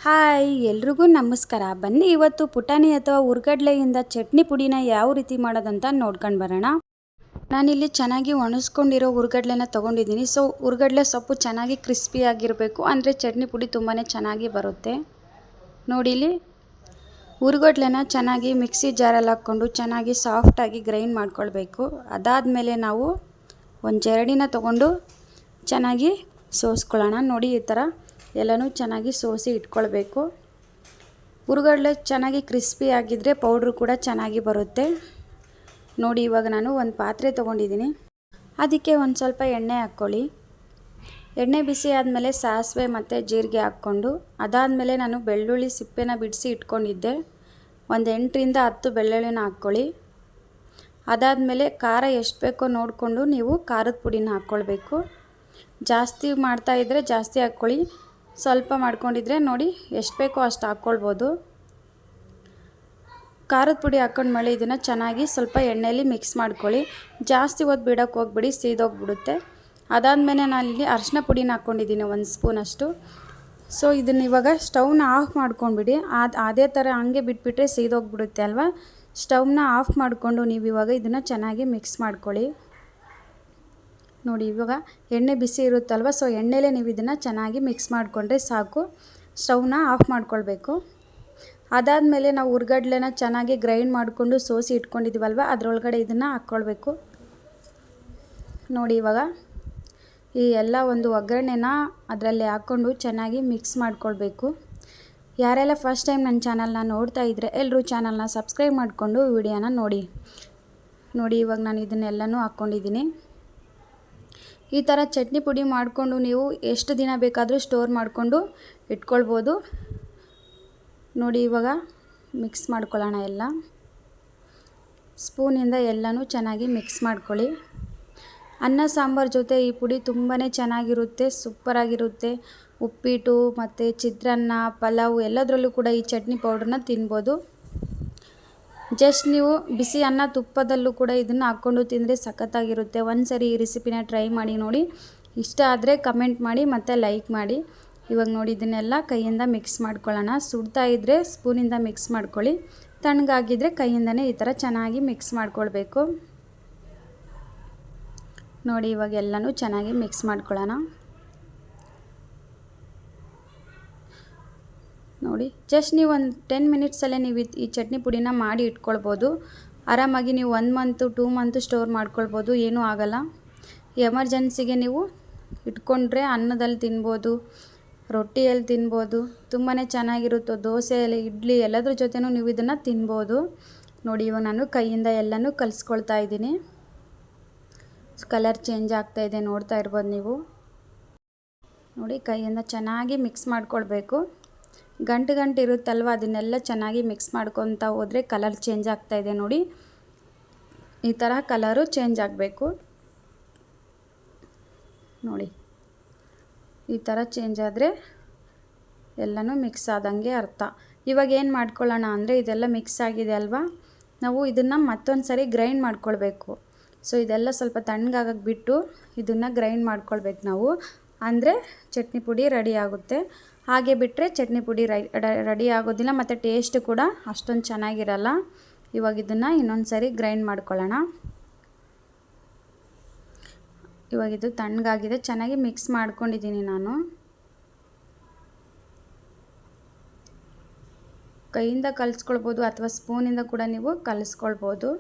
Hi ಎಲ್ರಿಗೂ ನಮಸ್ಕಾರ. ಬನ್ನಿ ಇವತ್ತು ಪುಟಾಣಿ ಅಥವಾ ಹುರ್ಗಡ್ಲೆಯಿಂದ ಚಟ್ನಿ ಪುಡಿನ ಯಾವ ರೀತಿ ಮಾಡೋದಂತ ನೋಡ್ಕೊಂಡು ಬರೋಣ. ನಾನಿಲ್ಲಿ ಚೆನ್ನಾಗಿ ಒಣಗಿಸ್ಕೊಂಡಿರೋ ಹುರ್ಗಡ್ಲೆನ ತೊಗೊಂಡಿದ್ದೀನಿ. ಸೊ ಹುರ್ಗಡ್ಲೆ ಸೊಪ್ಪು ಚೆನ್ನಾಗಿ ಕ್ರಿಸ್ಪಿಯಾಗಿರಬೇಕು, ಅಂದರೆ ಚಟ್ನಿ ಪುಡಿ ತುಂಬಾ ಚೆನ್ನಾಗಿ ಬರುತ್ತೆ. ನೋಡಿ ಇಲ್ಲಿ ಹುರ್ಗಡ್ಲೆನ ಚೆನ್ನಾಗಿ ಮಿಕ್ಸಿ ಜಾರಲ್ಲಿ ಹಾಕ್ಕೊಂಡು ಚೆನ್ನಾಗಿ ಸಾಫ್ಟಾಗಿ ಗ್ರೈಂಡ್ ಮಾಡ್ಕೊಳ್ಬೇಕು. ಅದಾದಮೇಲೆ ನಾವು ಒಂದು ಜರಡಿನ ತೊಗೊಂಡು ಚೆನ್ನಾಗಿ ಸೋಸ್ಕೊಳ್ಳೋಣ. ನೋಡಿ ಈ ಥರ ಎಲ್ಲನೂ ಚೆನ್ನಾಗಿ ಸೋಸಿ ಇಟ್ಕೊಳ್ಬೇಕು. ಹುರ್ಗಡ್ಲೆ ಚೆನ್ನಾಗಿ ಕ್ರಿಸ್ಪಿ ಆಗಿದ್ದರೆ ಪೌಡ್ರು ಕೂಡ ಚೆನ್ನಾಗಿ ಬರುತ್ತೆ. ನೋಡಿ ಇವಾಗ ನಾನು ಒಂದು ಪಾತ್ರೆ ತೊಗೊಂಡಿದ್ದೀನಿ. ಅದಕ್ಕೆ ಒಂದು ಸ್ವಲ್ಪ ಎಣ್ಣೆ ಹಾಕ್ಕೊಳ್ಳಿ. ಎಣ್ಣೆ ಬಿಸಿ ಆದಮೇಲೆ ಸಾಸಿವೆ ಮತ್ತು ಜೀರಿಗೆ ಹಾಕ್ಕೊಂಡು, ಅದಾದಮೇಲೆ ನಾನು ಬೆಳ್ಳುಳ್ಳಿ ಸಿಪ್ಪೆನ ಬಿಡಿಸಿ ಇಟ್ಕೊಂಡಿದ್ದೆ. ಒಂದು 8ರಿಂದ 10 ಬೆಳ್ಳುಳ್ಳಿನ ಹಾಕ್ಕೊಳ್ಳಿ. ಅದಾದಮೇಲೆ ಖಾರ ಎಷ್ಟು ಬೇಕೋ ನೋಡಿಕೊಂಡು ನೀವು ಖಾರದ ಪುಡಿನ ಹಾಕ್ಕೊಳ್ಬೇಕು. ಜಾಸ್ತಿ ಮಾಡ್ತಾಯಿದ್ರೆ ಜಾಸ್ತಿ ಹಾಕ್ಕೊಳ್ಳಿ, ಸ್ವಲ್ಪ ಮಾಡ್ಕೊಂಡಿದ್ರೆ ನೋಡಿ ಎಷ್ಟು ಬೇಕೋ ಅಷ್ಟು ಹಾಕ್ಕೊಳ್ಬೋದು. ಖಾರದ ಪುಡಿ ಹಾಕ್ಕೊಂಡ್ಮೇಲೆ ಇದನ್ನು ಚೆನ್ನಾಗಿ ಸ್ವಲ್ಪ ಎಣ್ಣೆಯಲ್ಲಿ ಮಿಕ್ಸ್ ಮಾಡ್ಕೊಳ್ಳಿ. ಜಾಸ್ತಿ ಹೊತ್ತು ಬಿಡೋಕ್ಕೆ ಹೋಗ್ಬಿಡಿ, ಸೀದೋಗ್ಬಿಡುತ್ತೆ. ಅದಾದಮೇಲೆ ನಾನಿಲ್ಲಿ ಅರಿಶಿನ ಪುಡಿನ ಹಾಕ್ಕೊಂಡಿದ್ದೀನಿ 1 ಸ್ಪೂನಷ್ಟು. ಸೊ ಇದನ್ನು ಇವಾಗ ಸ್ಟವ್ನ ಆಫ್ ಮಾಡ್ಕೊಂಡ್ಬಿಡಿ. ಅದೇ ಥರ ಹಂಗೆ ಬಿಟ್ಬಿಟ್ರೆ ಸೀದೋಗ್ಬಿಡುತ್ತೆ ಅಲ್ವಾ. ಸ್ಟವ್ನ ಆಫ್ ಮಾಡಿಕೊಂಡು ನೀವು ಇವಾಗ ಇದನ್ನು ಚೆನ್ನಾಗಿ ಮಿಕ್ಸ್ ಮಾಡ್ಕೊಳ್ಳಿ. ನೋಡಿ ಇವಾಗ ಎಣ್ಣೆ ಬಿಸಿ ಇರುತ್ತಲ್ವ, ಸೊ ಎಣ್ಣೆಲೇ ನೀವು ಇದನ್ನು ಚೆನ್ನಾಗಿ ಮಿಕ್ಸ್ ಮಾಡಿಕೊಂಡ್ರೆ ಸಾಕು. ಸ್ಟವ್ನ ಆಫ್ ಮಾಡ್ಕೊಳ್ಬೇಕು. ಅದಾದಮೇಲೆ ನಾವು ಹುರ್ಗಡ್ಲೆನ ಚೆನ್ನಾಗಿ ಗ್ರೈಂಡ್ ಮಾಡಿಕೊಂಡು ಸೋಸಿ ಇಟ್ಕೊಂಡಿದ್ದೀವಲ್ವ, ಅದರೊಳಗಡೆ ಇದನ್ನು ಹಾಕ್ಕೊಳ್ಬೇಕು. ನೋಡಿ ಇವಾಗ ಈ ಎಲ್ಲ ಒಂದು ಒಗ್ಗರಣೆನ ಅದರಲ್ಲಿ ಹಾಕ್ಕೊಂಡು ಚೆನ್ನಾಗಿ ಮಿಕ್ಸ್ ಮಾಡ್ಕೊಳ್ಬೇಕು. ಯಾರೆಲ್ಲ ಫಸ್ಟ್ ಟೈಮ್ ನನ್ನ ಚಾನಲ್ನ ನೋಡ್ತಾ ಇದ್ದರೆ ಎಲ್ಲರೂ ಚಾನಲ್ನ ಸಬ್ಸ್ಕ್ರೈಬ್ ಮಾಡಿಕೊಂಡು ವಿಡಿಯೋನ ನೋಡಿ. ಇವಾಗ ನಾನು ಇದನ್ನೆಲ್ಲನೂ ಹಾಕ್ಕೊಂಡಿದ್ದೀನಿ. ಈ ಥರ ಚಟ್ನಿ ಪುಡಿ ಮಾಡಿಕೊಂಡು ನೀವು ಎಷ್ಟು ದಿನ ಬೇಕಾದರೂ ಸ್ಟೋರ್ ಮಾಡಿಕೊಂಡು ಇಟ್ಕೊಳ್ಬೋದು. ನೋಡಿ ಇವಾಗ ಮಿಕ್ಸ್ ಮಾಡ್ಕೊಳ್ಳೋಣ. ಎಲ್ಲ ಸ್ಪೂನಿಂದ ಎಲ್ಲನೂ ಚೆನ್ನಾಗಿ ಮಿಕ್ಸ್ ಮಾಡ್ಕೊಳ್ಳಿ. ಅನ್ನ ಸಾಂಬಾರು ಜೊತೆ ಈ ಪುಡಿ ತುಂಬಾ ಚೆನ್ನಾಗಿರುತ್ತೆ, ಸೂಪರಾಗಿರುತ್ತೆ. ಉಪ್ಪಿಟ್ಟು ಮತ್ತು ಚಿತ್ರಾನ್ನ, ಪಲಾವು ಎಲ್ಲದರಲ್ಲೂ ಕೂಡ ಈ ಚಟ್ನಿ ಪೌಡ್ರನ್ನ ತಿನ್ಬೋದು. ಜಸ್ಟ್ ನೀವು ಬಿಸಿ ಅನ್ನ ತುಪ್ಪದಲ್ಲೂ ಕೂಡ ಇದನ್ನು ಹಾಕ್ಕೊಂಡು ತಿಂದರೆ ಸಖತ್ತಾಗಿರುತ್ತೆ. ಒಂದು ಸರಿ ಈ ರೆಸಿಪಿನ ಟ್ರೈ ಮಾಡಿ ನೋಡಿ. ಇಷ್ಟ ಆದರೆ ಕಮೆಂಟ್ ಮಾಡಿ ಮತ್ತು ಲೈಕ್ ಮಾಡಿ. ಇವಾಗ ನೋಡಿ ಇದನ್ನೆಲ್ಲ ಕೈಯಿಂದ ಮಿಕ್ಸ್ ಮಾಡ್ಕೊಳ್ಳೋಣ. ಸುಡ್ತಾ ಇದ್ದರೆ ಸ್ಪೂನಿಂದ ಮಿಕ್ಸ್ ಮಾಡ್ಕೊಳ್ಳಿ, ತಣ್ಣಗಾಗಿದ್ದರೆ ಕೈಯಿಂದನೇ ಈ ಥರ ಚೆನ್ನಾಗಿ ಮಿಕ್ಸ್ ಮಾಡ್ಕೊಳ್ಬೇಕು. ನೋಡಿ ಇವಾಗ ಎಲ್ಲನೂ ಚೆನ್ನಾಗಿ ಮಿಕ್ಸ್ ಮಾಡ್ಕೊಳ್ಳೋಣ. ನೋಡಿ ಜಸ್ಟ್ ನೀವು ಒಂದು 10 ಮಿನಿಟ್ಸಲ್ಲೇ ನೀವು ಈ ಚಟ್ನಿ ಪುಡಿನ ಮಾಡಿ ಇಟ್ಕೊಳ್ಬೋದು. ಆರಾಮಾಗಿ ನೀವು 1 ಮಂತು 2 ಮಂತು ಸ್ಟೋರ್ ಮಾಡ್ಕೊಳ್ಬೋದು, ಏನೂ ಆಗಲ್ಲ. ಎಮರ್ಜೆನ್ಸಿಗೆ ನೀವು ಇಟ್ಕೊಂಡ್ರೆ ಅನ್ನದಲ್ಲಿ ತಿನ್ಬೋದು, ರೊಟ್ಟಿಯಲ್ಲಿ ತಿನ್ಬೋದು, ತುಂಬಾ ಚೆನ್ನಾಗಿರುತ್ತೆ. ದೋಸೆಯಲ್ಲಿ, ಇಡ್ಲಿ ಎಲ್ಲದ್ರ ಜೊತೆನೂ ನೀವು ಇದನ್ನು ತಿನ್ಬೋದು. ನೋಡಿ ಇವಾಗ ನಾನು ಕೈಯಿಂದ ಎಲ್ಲನೂ ಕಲಿಸ್ಕೊಳ್ತಾ ಇದ್ದೀನಿ. ಕಲರ್ ಚೇಂಜ್ ಆಗ್ತಾಯಿದೆ, ನೋಡ್ತಾ ಇರ್ಬೋದು ನೀವು. ನೋಡಿ ಕೈಯಿಂದ ಚೆನ್ನಾಗಿ ಮಿಕ್ಸ್ ಮಾಡ್ಕೊಳ್ಬೇಕು. ಗಂಟು ಇರುತ್ತಲ್ವ, ಅದನ್ನೆಲ್ಲ ಚೆನ್ನಾಗಿ ಮಿಕ್ಸ್ ಮಾಡ್ಕೊತಾ ಹೋದರೆ ಕಲರ್ ಚೇಂಜ್ ಆಗ್ತಾಯಿದೆ. ನೋಡಿ ಈ ಥರ ಕಲರು ಚೇಂಜ್ ಆಗಬೇಕು. ನೋಡಿ ಈ ಥರ ಚೇಂಜ್ ಆದರೆ ಎಲ್ಲನೂ ಮಿಕ್ಸ್ ಆದಂಗೆ ಅರ್ಥ. ಇವಾಗ ಏನು ಮಾಡ್ಕೊಳ್ಳೋಣ ಅಂದರೆ, ಇದೆಲ್ಲ ಮಿಕ್ಸ್ ಆಗಿದೆ ಅಲ್ವಾ, ನಾವು ಇದನ್ನು ಮತ್ತೊಂದು ಸರಿ ಗ್ರೈಂಡ್ ಮಾಡ್ಕೊಳ್ಬೇಕು. ಸೊ ಇದೆಲ್ಲ ಸ್ವಲ್ಪ ತಣ್ಣಗಾಗಕ್ಕೆ ಬಿಟ್ಟು ಇದನ್ನು ಗ್ರೈಂಡ್ ಮಾಡ್ಕೊಳ್ಬೇಕು ನಾವು, ಅಂದರೆ ಚಟ್ನಿ ಪುಡಿ ರೆಡಿ ಆಗುತ್ತೆ. ಹಾಗೆ ಬಿಟ್ಟರೆ ಚಟ್ನಿ ಪುಡಿ ರೆಡಿ ಆಗೋದಿಲ್ಲ, ಮತ್ತು ಟೇಸ್ಟ್ ಕೂಡ ಅಷ್ಟೊಂದು ಚೆನ್ನಾಗಿರಲ್ಲ. ಇವಾಗ ಇದನ್ನು ಇನ್ನೊಂದು ಸರಿ ಗ್ರೈಂಡ್ ಮಾಡ್ಕೊಳ್ಳೋಣ. ಇವಾಗ ಇದು ತಣ್ಣಗಾಗಿದೆ, ಚೆನ್ನಾಗಿ ಮಿಕ್ಸ್ ಮಾಡ್ಕೊಂಡಿದ್ದೀನಿ ನಾನು. ಕೈಯಿಂದ ಕಲಿಸ್ಕೊಳ್ಬೋದು ಅಥವಾ ಸ್ಪೂನಿಂದ ಕೂಡ ನೀವು ಕಲಿಸ್ಕೊಳ್ಬೋದು.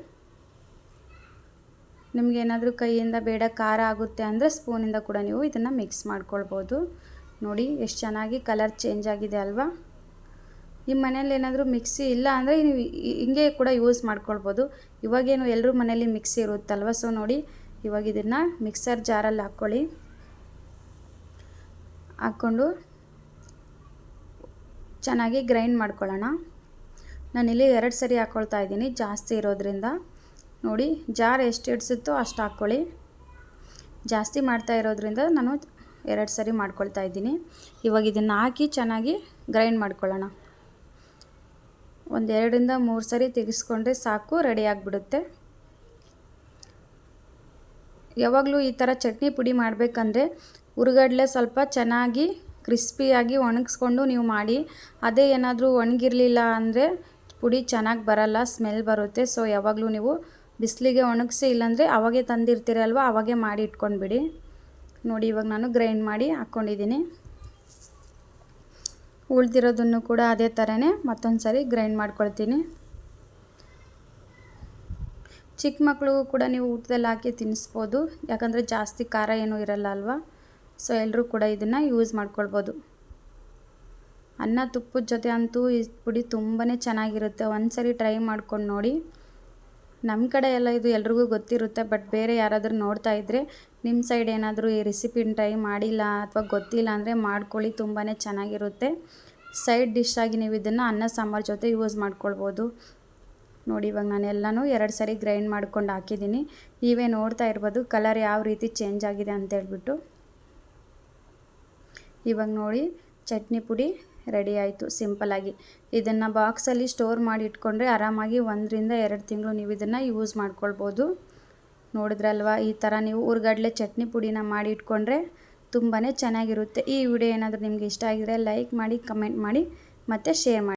ನಿಮಗೇನಾದರೂ ಕೈಯಿಂದ ಬೇಡ, ಖಾರ ಆಗುತ್ತೆ ಅಂದರೆ ಸ್ಪೂನಿಂದ ಕೂಡ ನೀವು ಇದನ್ನು ಮಿಕ್ಸ್ ಮಾಡ್ಕೊಳ್ಬೋದು. ನೋಡಿ ಎಷ್ಟು ಚೆನ್ನಾಗಿ ಕಲರ್ ಚೇಂಜ್ ಆಗಿದೆ ಅಲ್ವಾ. ನಿಮ್ಮ ಮನೇಲಿ ಏನಾದರೂ ಮಿಕ್ಸಿ ಇಲ್ಲ ಅಂದರೆ ನೀವು ಹಿಂಗೆ ಕೂಡ ಯೂಸ್ ಮಾಡ್ಕೊಳ್ಬೋದು. ಇವಾಗೇನು ಎಲ್ಲರೂ ಮನೇಲಿ ಮಿಕ್ಸಿ ಇರುತ್ತಲ್ವ. ಸೊ ನೋಡಿ ಇವಾಗ ಇದನ್ನು ಮಿಕ್ಸರ್ ಜಾರಲ್ಲಿ ಹಾಕ್ಕೊಂಡು ಚೆನ್ನಾಗಿ ಗ್ರೈಂಡ್ ಮಾಡ್ಕೊಳ್ಳೋಣ. ನಾನಿಲ್ಲಿ 2 ಸರಿ ಹಾಕ್ಕೊಳ್ತಾ ಇದ್ದೀನಿ, ಜಾಸ್ತಿ ಇರೋದ್ರಿಂದ. ನೋಡಿ ಜಾರ್ ಎಷ್ಟು ಹಿಡಿಸುತ್ತೋ ಅಷ್ಟು ಹಾಕ್ಕೊಳ್ಳಿ. ಜಾಸ್ತಿ ಮಾಡ್ತಾ ಇರೋದ್ರಿಂದ ನಾನು 2 ಸರಿ ಮಾಡ್ಕೊಳ್ತಾ ಇದ್ದೀನಿ. ಇವಾಗ ಇದನ್ನು ಹಾಕಿ ಚೆನ್ನಾಗಿ ಗ್ರೈಂಡ್ ಮಾಡ್ಕೊಳ್ಳೋಣ. ಒಂದು 2ರಿಂದ 3 ಸರಿ ತೆಗೆಸ್ಕೊಂಡ್ರೆ ಸಾಕು, ರೆಡಿ ಆಗಿಬಿಡುತ್ತೆ. ಯಾವಾಗಲೂ ಈ ಥರ ಚಟ್ನಿ ಪುಡಿ ಮಾಡಬೇಕಂದ್ರೆ ಹುರ್ಗಡ್ಲೆ ಸ್ವಲ್ಪ ಚೆನ್ನಾಗಿ ಕ್ರಿಸ್ಪಿಯಾಗಿ ಒಣಗಿಸ್ಕೊಂಡು ನೀವು ಮಾಡಿ. ಅದೇ ಏನಾದರೂ ಒಣಗಿರಲಿಲ್ಲ ಅಂದರೆ ಪುಡಿ ಚೆನ್ನಾಗಿ ಬರಲ್ಲ, ಸ್ಮೆಲ್ ಬರುತ್ತೆ. ಸೊ ಯಾವಾಗಲೂ ನೀವು ಬಿಸಿಲಿಗೆ ಒಣಗಿಸಿ, ಇಲ್ಲಾಂದರೆ ಅವಾಗೆ ತಂದಿರ್ತೀರಲ್ವ ಅವಾಗೆ ಮಾಡಿ ಇಟ್ಕೊಂಡ್ಬಿಡಿ. ನೋಡಿ ಇವಾಗ ನಾನು ಗ್ರೈಂಡ್ ಮಾಡಿ ಹಾಕ್ಕೊಂಡಿದ್ದೀನಿ. ಉಳಿದಿರೋದನ್ನು ಕೂಡ ಅದೇ ಥರನೇ ಮತ್ತೊಂದು ಸಾರಿ ಗ್ರೈಂಡ್ ಮಾಡ್ಕೊಳ್ತೀನಿ. ಚಿಕ್ಕ ಮಕ್ಕಳಿಗೂ ಕೂಡ ನೀವು ಊಟದಲ್ಲಿ ಹಾಕಿ ತಿನ್ನಿಸ್ಬೋದು, ಯಾಕಂದರೆ ಜಾಸ್ತಿ ಖಾರ ಏನೂ ಇರಲ್ಲ ಅಲ್ವಾ. ಸೊ ಎಲ್ಲರೂ ಕೂಡ ಇದನ್ನು ಯೂಸ್ ಮಾಡ್ಕೊಳ್ಬೋದು. ಅನ್ನ ತುಪ್ಪದ ಜೊತೆ ಅಂತೂ ಈ ಪುಡಿ ತುಂಬಾ ಚೆನ್ನಾಗಿರುತ್ತೆ. ಒಂದು ಸರಿ ಟ್ರೈ ಮಾಡ್ಕೊಂಡು ನೋಡಿ. ನಮ್ಮ ಕಡೆ ಎಲ್ಲ ಇದು ಎಲ್ರಿಗೂ ಗೊತ್ತಿರುತ್ತೆ, ಬಟ್ ಬೇರೆ ಯಾರಾದರೂ ನೋಡ್ತಾ ಇದ್ದರೆ ನಿಮ್ಮ ಸೈಡ್ ಏನಾದರೂ ಈ ರೆಸಿಪಿನ ಟ್ರೈ ಮಾಡಿಲ್ಲ ಅಥವಾ ಗೊತ್ತಿಲ್ಲ ಅಂದರೆ ಮಾಡ್ಕೊಳ್ಳಿ, ತುಂಬಾ ಚೆನ್ನಾಗಿರುತ್ತೆ. ಸೈಡ್ ಡಿಶ್ ಆಗಿ ನೀವು ಇದನ್ನು ಅನ್ನ ಸಾಂಬಾರು ಜೊತೆ ಯೂಸ್ ಮಾಡ್ಕೊಳ್ಬೋದು. ನೋಡಿ ಇವಾಗ ನಾನು ಎಲ್ಲನೂ 2 ಸರಿ ಗ್ರೈಂಡ್ ಮಾಡ್ಕೊಂಡು ಹಾಕಿದ್ದೀನಿ. ನೀವೇ ನೋಡ್ತಾ ಇರ್ಬೋದು ಕಲರ್ ಯಾವ ರೀತಿ ಚೇಂಜ್ ಆಗಿದೆ ಅಂತೇಳ್ಬಿಟ್ಟು. ಇವಾಗ ನೋಡಿ ಚಟ್ನಿ ಪುಡಿ ರೆಡಿ ಆಯಿತು ಸಿಂಪಲ್ಲಾಗಿ. ಇದನ್ನು ಬಾಕ್ಸಲ್ಲಿ ಸ್ಟೋರ್ ಮಾಡಿ ಇಟ್ಕೊಂಡ್ರೆ ಆರಾಮಾಗಿ 1 ರಿಂದ 2 ತಿಂಗಳು ನೀವು ಇದನ್ನು ಯೂಸ್ ಮಾಡ್ಕೊಳ್ಬೋದು. ನೋಡಿದ್ರಲ್ವ, ಈ ಥರ ನೀವು ಹುರ್ಗಡ್ಲೆ ಚಟ್ನಿ ಪುಡಿನ ಮಾಡಿ ಇಟ್ಕೊಂಡ್ರೆ ತುಂಬಾ ಚೆನ್ನಾಗಿರುತ್ತೆ. ಈ ವಿಡಿಯೋ ಏನಾದರೂ ನಿಮಗೆ ಇಷ್ಟ ಆಗಿದ್ರೆ ಲೈಕ್ ಮಾಡಿ, ಕಮೆಂಟ್ ಮಾಡಿ ಮತ್ತು ಶೇರ್ ಮಾಡಿ.